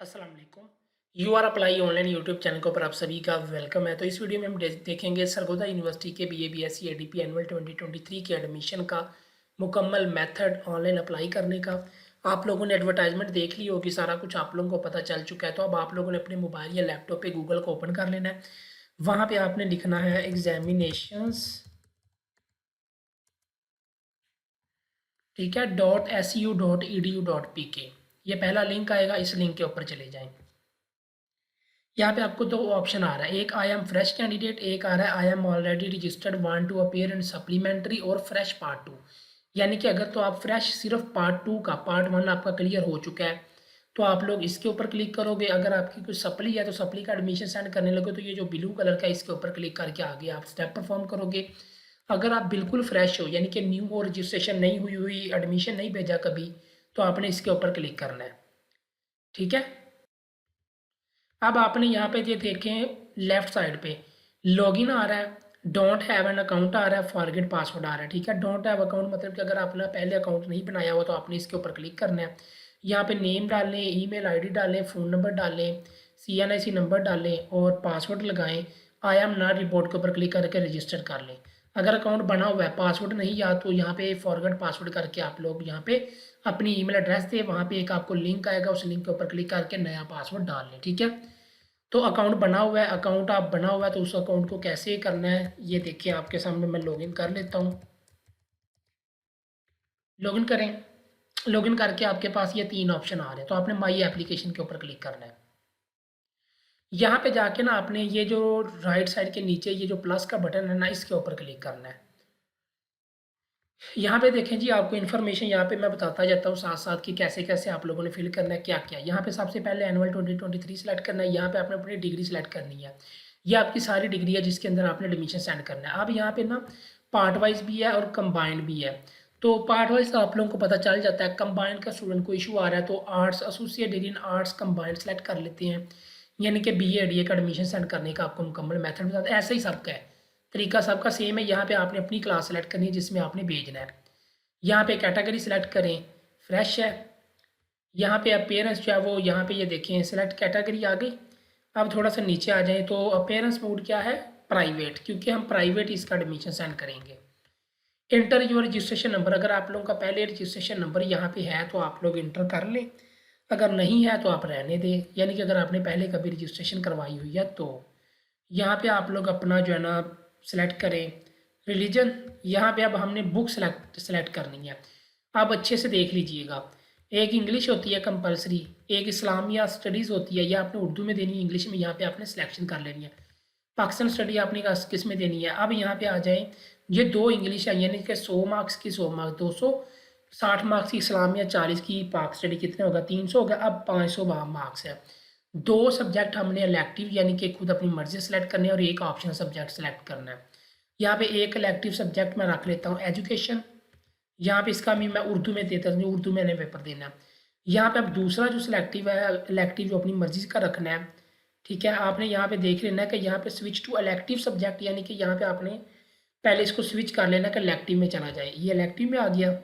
अस्सलाम वालेकुम। You are apply online YouTube channel के ऊपर आप सभी का वेलकम है। तो इस वीडियो में हम देखेंगे सरगोदा यूनिवर्सिटी के बीए बीएससी एडीपी एनुअल 2023 के एडमिशन का मुकम्मल मेथड ऑनलाइन अप्लाई करने का। आप लोगों ने एडवर्टाइजमेंट देख ली होगी, सारा कुछ आप लोगों को पता चल चुका है। तो अब आप लोगों ने अपने मोबाइल या लैपटॉप पे गूगल को ओपन कर लेना है। वहाँ पे आपने लिखना है एग्जामिनेशंस, ठीक है, .su.edu.pk। ये पहला लिंक आएगा, इस लिंक के ऊपर चले जाएँ। यहाँ पे आपको दो ऑप्शन आ रहा है, एक आई एम फ्रेश कैंडिडेट, एक आ रहा है I am already registered want to appear in supplementary और फ्रेश पार्ट 2। यानी कि अगर तो आप फ्रेश सिर्फ पार्ट 2 का, पार्ट 1 आपका क्लियर हो चुका है तो आप लोग इसके ऊपर क्लिक करोगे। अगर आपकी कोई सप्ली है तो सप्ली का एडमिशन सेंड करने लगे तो ये जो ब्लू कलर का है इसके ऊपर क्लिक करके आगे आप स्टेप परफॉर्म करोगे। अगर आप बिल्कुल फ्रेश हो यानी कि न्यू हो, रजिस्ट्रेशन नहीं हुई, एडमिशन नहीं भेजा कभी, तो आपने इसके ऊपर क्लिक करना है। ठीक है, अब आपने यहाँ पे ये देखें लेफ्ट साइड पे लॉगिन आ रहा है, डोंट हैव एन अकाउंट आ रहा है, फॉरगेट पासवर्ड आ रहा है। ठीक है, डोंट हैव अकाउंट मतलब कि अगर आपने पहले अकाउंट नहीं बनाया हुआ तो आपने इसके ऊपर क्लिक करना है। यहाँ पे नेम डालें, ईमेल आईडी डालें, फ़ोन नंबर डालें, CNIC नंबर डालें और पासवर्ड लगाएं। आई एम नॉट रिपोर्ट के ऊपर क्लिक करके रजिस्टर कर लें। अगर अकाउंट बना हुआ है, पासवर्ड नहीं याद, तो यहाँ पे फॉरगेट पासवर्ड करके आप लोग यहाँ पे अपनी ईमेल एड्रेस दें, वहाँ पे एक आपको लिंक आएगा, उस लिंक के ऊपर क्लिक करके नया पासवर्ड डाल लें। ठीक है, तो अकाउंट बना हुआ है, अकाउंट आप बना हुआ है तो उस अकाउंट को कैसे करना है ये देखिए आपके सामने। मैं लॉगिन कर लेता हूँ। लॉगिन करें, लॉगिन करके आपके पास ये तीन ऑप्शन आ रहे हैं, तो आपने माई एप्लीकेशन के ऊपर क्लिक करना है। यहाँ पे जाके ना आपने ये जो राइट साइड के नीचे ये जो प्लस का बटन है ना, इसके ऊपर क्लिक करना है। यहाँ पे देखें जी, आपको इन्फॉर्मेशन यहाँ पे मैं बताता जाता हूँ साथ साथ कि कैसे कैसे आप लोगों ने फिल करना है, क्या क्या। यहाँ पे सबसे पहले एनुअल 2023 सेलेक्ट करना है। यहाँ पे आपने अपनी डिग्री सेलेक्ट करनी है। ये आपकी सारी डिग्री है जिसके अंदर आपने एडमिशन सेंड करना है। अब यहाँ पे ना पार्ट वाइज भी है और कंबाइंड भी है। तो पार्ट वाइज आप लोगों को पता चल जाता है। कंबाइंड का स्टूडेंट को इशू आ रहा है तो arts, associate degree in arts combined select कर लेते हैं। यानी कि BA का एडमिशन सेंड करने का आपको मुकम्मल मेथड बताता है। ऐसा ही सबका है, तरीका सबका सेम है। यहाँ पे आपने अपनी क्लास सेलेक्ट करनी है जिसमें आपने भेजना है। यहाँ पे कैटेगरी सेलेक्ट करें, फ्रेश है। यहाँ पे अपेयरेंस जो है वो यहाँ पे ये देखें सेलेक्ट कैटेगरी आ गई। अब थोड़ा सा नीचे आ जाए तो अपेयरेंस मोड क्या है, प्राइवेट, क्योंकि हम प्राइवेट इसका एडमिशन सेंड करेंगे। इंटर योर रजिस्ट्रेशन नंबर, अगर आप लोगों का पहले रजिस्ट्रेशन नंबर यहाँ पे है तो आप लोग इंटर कर लें, अगर नहीं है तो आप रहने दें। यानी कि अगर आपने पहले कभी रजिस्ट्रेशन करवाई हुई है तो यहाँ पे आप लोग अपना जो है ना सेलेक्ट करें। रिलीजन, यहाँ पे अब हमने बुक सेलेक्ट करनी है। आप अच्छे से देख लीजिएगा, एक इंग्लिश होती है कंपलसरी, एक इस्लामिया स्टडीज़ होती है, या आपने उर्दू में देनी है, इंग्लिश में। यहाँ पे आपने सिलेक्शन कर लेनी है। पाकिस्तान स्टडी आपने किस में देनी है। अब यहाँ पे आ जाएँ, ये दो इंग्लिश है यानी कि 100 मार्क्स की 100 मार्क्स, 260 मार्क्स की इस्लामिया, 40 की पाक स्टडी, कितने होगा, 300 होगा। अब 500 मार्क्स है। दो सब्जेक्ट हमने इलेक्टिव यानी कि खुद अपनी मर्जी से सेलेक्ट करनी है और एक ऑप्शनल सब्जेक्ट सेलेक्ट करना है। यहाँ पे एक इलेक्टिव सब्जेक्ट मैं रख लेता हूँ एजुकेशन। यहाँ पे इसका भी मैं उर्दू में देता हूँ, उर्दू में मैंने पेपर देना है। यहाँ पे अब दूसरा जो सिलेक्टिव है, इलेक्टिव जो अपनी मर्जी का रखना है। ठीक है, आपने यहाँ पे देख लेना है कि यहाँ पे स्विच टू इलेक्टिव सब्जेक्ट, यानी कि यहाँ पे आपने पहले इसको स्विच कर लेना कि इलेक्टिव में चला जाए। ये इलेक्टिव में आ गया।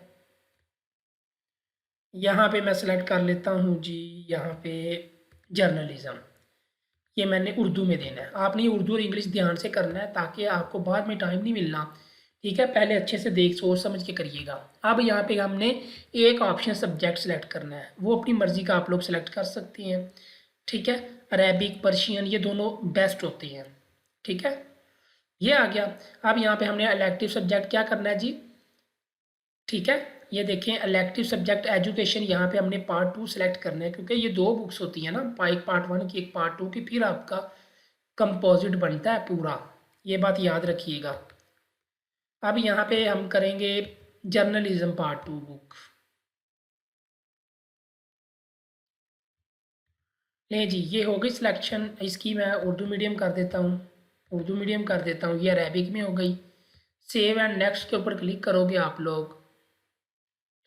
यहाँ पे मैं सेलेक्ट कर लेता हूँ जी, यहाँ पे जर्नलिज्म, ये मैंने उर्दू में देना है। आपने ये उर्दू और इंग्लिश ध्यान से करना है ताकि आपको बाद में टाइम नहीं मिलना। ठीक है, पहले अच्छे से देख सोच समझ के करिएगा। अब यहाँ पे हमने एक ऑप्शन सब्जेक्ट सेलेक्ट करना है, वो अपनी मर्ज़ी का आप लोग सेलेक्ट कर सकते हैं। ठीक है, अरेबिक, पर्शियन, ये दोनों बेस्ट होते हैं। ठीक है, ये आ गया। अब यहाँ पे हमने इलेक्टिव सब्जेक्ट क्या करना है जी। ठीक है, ये देखें इलेक्टिव सब्जेक्ट एजुकेशन, यहाँ पे हमने पार्ट 2 सेलेक्ट करना है क्योंकि ये दो बुक्स होती हैं ना, एक पार्ट 1 की एक पार्ट 2 की, फिर आपका कंपोजिट बनता है पूरा। ये बात याद रखिएगा। अब यहाँ पे हम करेंगे जर्नलिज्म पार्ट 2 बुक। ले जी, ये हो गई सिलेक्शन। इसकी मैं उर्दू मीडियम कर देता हूँ, उर्दू मीडियम कर देता हूँ। ये अरेबिक में हो गई। सेव एंड नेक्स्ट के ऊपर क्लिक करोगे आप लोग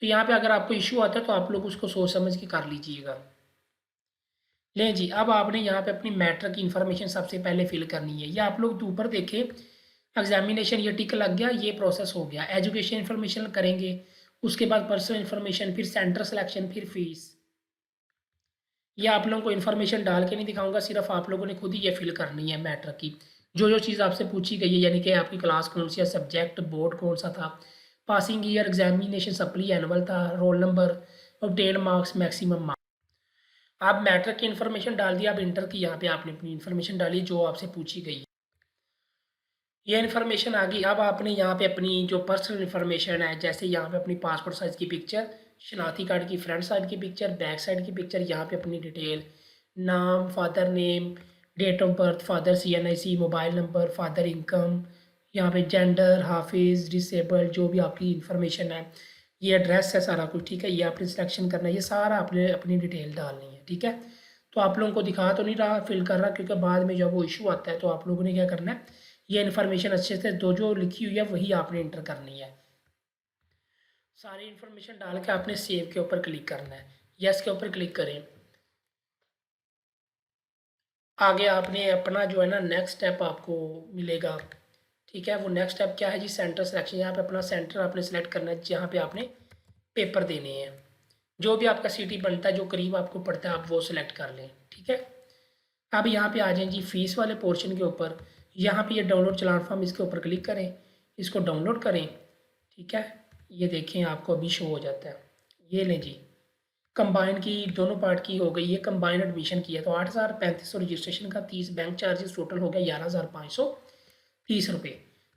तो यहाँ पे अगर आपको इशू आता है तो आप लोग उसको सोच समझ के कर लीजिएगा। ले जी, अब आपने यहाँ पे अपनी मैटर की इन्फॉर्मेशन सबसे पहले फिल करनी है। ये आप लोग ऊपर देखें एग्जामिनेशन, ये टिक लग गया, ये प्रोसेस हो गया। एजुकेशन इन्फॉर्मेशन करेंगे, उसके बाद पर्सनल इन्फॉर्मेशन, फिर सेंटर सिलेक्शन, फिर फीस। ये आप लोगों को इन्फॉर्मेशन डाल के नहीं दिखाऊंगा, सिर्फ आप लोगों ने खुद ही ये फिल करनी है मैटर की। जो जो चीज़ आपसे पूछी गई है, यानी कि आपकी क्लास कौन सी है, सब्जेक्ट बोर्ड कौन सा था, passing year, examination supply annual था, roll number, obtain marks, maximum marks. आप मैटर की इन्फॉर्मेशन डाल दी, आप इंटर की यहाँ पे आपने अपनी इन्फॉर्मेशन डाली जो आपसे पूछी गई है। ये इन्फॉर्मेशन आ गई। अब आपने यहाँ पे अपनी जो पर्सनल इन्फॉर्मेशन है, जैसे यहाँ पे अपनी पासपोर्ट साइज़ की पिक्चर, शनाख्ती कार्ड की फ्रंट साइड की पिक्चर, बैक साइड की पिक्चर, यहाँ पे अपनी डिटेल, नाम, father name, date of birth, father CNIC, mobile number, father income, यहाँ पे जेंडर, हाफिज़, डिसेबल्ड, जो भी आपकी इन्फॉर्मेशन है, ये एड्रेस है सारा कुछ, ठीक है। ये आपने सिलेक्शन करना है, ये सारा आपने अपनी डिटेल डालनी है, ठीक है। तो आप लोगों को दिखा तो नहीं रहा फिल कर रहा, क्योंकि बाद में जब वो इशू आता है तो आप लोगों ने क्या करना है, ये इन्फॉर्मेशन अच्छे से दो, जो लिखी हुई है वही आपने इंटर करनी है। सारी इन्फॉर्मेशन डाल के आपने सेव के ऊपर क्लिक करना है, यस के ऊपर क्लिक करें। आगे आपने अपना जो है ना नेक्स्ट स्टेप आपको मिलेगा, ठीक है। वो नेक्स्ट स्टेप क्या है जी, सेंटर सिलेक्शन। यहाँ पे अपना सेंटर आपने सेलेक्ट करना है जहाँ पे आपने पेपर देने हैं। जो भी आपका सिटी बनता है, जो करीब आपको पड़ता है, आप वो सिलेक्ट कर लें, ठीक है। अब यहाँ पे आ जाएं जी फीस वाले पोर्शन के ऊपर। यहाँ पे ये डाउनलोड चलान फॉर्म, इसके ऊपर क्लिक करें, इसको डाउनलोड करें, ठीक है। ये देखें आपको अभी शो हो जाता है। ये लें जी, कंबाइन की दोनों पार्ट की हो गई, ये कंबाइन एडमिशन किया तो 8,3500 रजिस्ट्रेशन का, 30 बैंक चार्जेस, टोटल हो गया 11,530 रुपये।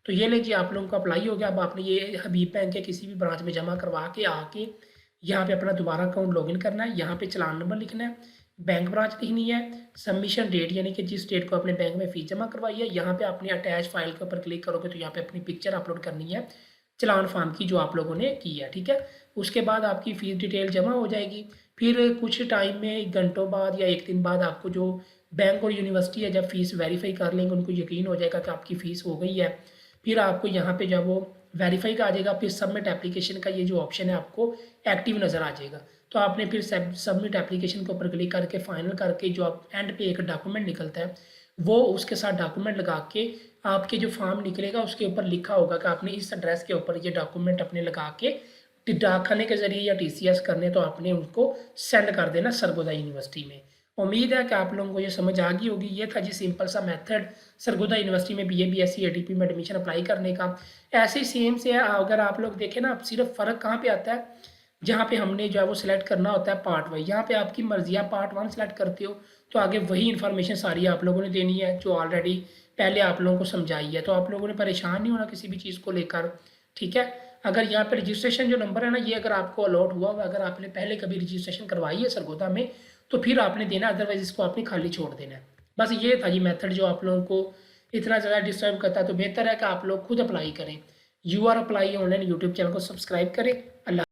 तो ये लें जी, आप लोगों का अप्लाई हो गया। अब आपने ये हबीब बैंक के किसी भी ब्रांच में जमा करवा के आके यहाँ पे अपना दोबारा अकाउंट लॉगिन करना है। यहाँ पे चलान नंबर लिखना है, बैंक ब्रांच लिखनी है, सबमिशन डेट यानी कि जिस डेट को अपने बैंक में फ़ीस जमा करवाई है, यहाँ पे अपनी अटैच फाइल के ऊपर क्लिक करोगे तो यहाँ पे अपनी पिक्चर अपलोड करनी है चलान फॉर्म की जो आप लोगों ने की है, ठीक है। उसके बाद आपकी फ़ीस डिटेल जमा हो जाएगी। फिर कुछ टाइम में, घंटों बाद या एक दिन बाद, आपको जो बैंक और यूनिवर्सिटी है जब फ़ीस वेरीफाई कर लेंगे, उनको यकीन हो जाएगा कि आपकी फ़ीस हो गई है। फिर आपको यहाँ पे जब वो वेरीफाई का आ जाएगा, फिर सबमिट एप्लीकेशन का ये जो ऑप्शन है आपको एक्टिव नज़र आ जाएगा। तो आपने फिर सबमिट एप्लीकेशन के ऊपर क्लिक करके फाइनल करके जो आप एंड पे एक डॉक्यूमेंट निकलता है, वो उसके साथ डॉक्यूमेंट लगा के आपके जो फॉर्म निकलेगा उसके ऊपर लिखा होगा कि आपने इस एड्रेस के ऊपर ये डॉक्यूमेंट अपने लगा के डाकखाने के ज़रिए या TCS करने, तो आपने उनको सेंड कर देना सरगोदा यूनिवर्सिटी में। उम्मीद है कि आप लोगों को ये समझ आ गई होगी। ये था जी सिंपल सा मेथड सरगोदा यूनिवर्सिटी में BA BSc ATP में एडमिशन अप्लाई करने का। ऐसे ही सेम से है, अगर आप लोग देखें ना, सिर्फ फ़र्क कहाँ पे आता है, जहाँ पे हमने जो है वो सिलेक्ट करना होता है पार्ट वाइज। यहाँ पे आपकी मर्जी, आप पार्ट 1 सेलेक्ट करते हो तो आगे वही इन्फॉर्मेशन सारी आप लोगों ने देनी है जो ऑलरेडी पहले आप लोगों को समझाई है। तो आप लोगों ने परेशान नहीं होना किसी भी चीज़ को लेकर, ठीक है। अगर यहाँ पे रजिस्ट्रेशन जो नंबर है ना, ये अगर आपको अलॉट हुआ हुआ, अगर आपने पहले कभी रजिस्ट्रेशन करवाई है सरगोदा में, तो फिर आपने देना, अदरवाइज इसको आपने खाली छोड़ देना है। बस ये था जी मेथड जो आप लोगों को इतना ज़्यादा डिस्टर्ब करता है। तो बेहतर है कि आप लोग खुद अप्लाई करें। UR apply online YouTube channel को सब्सक्राइब करें। अल्लाह।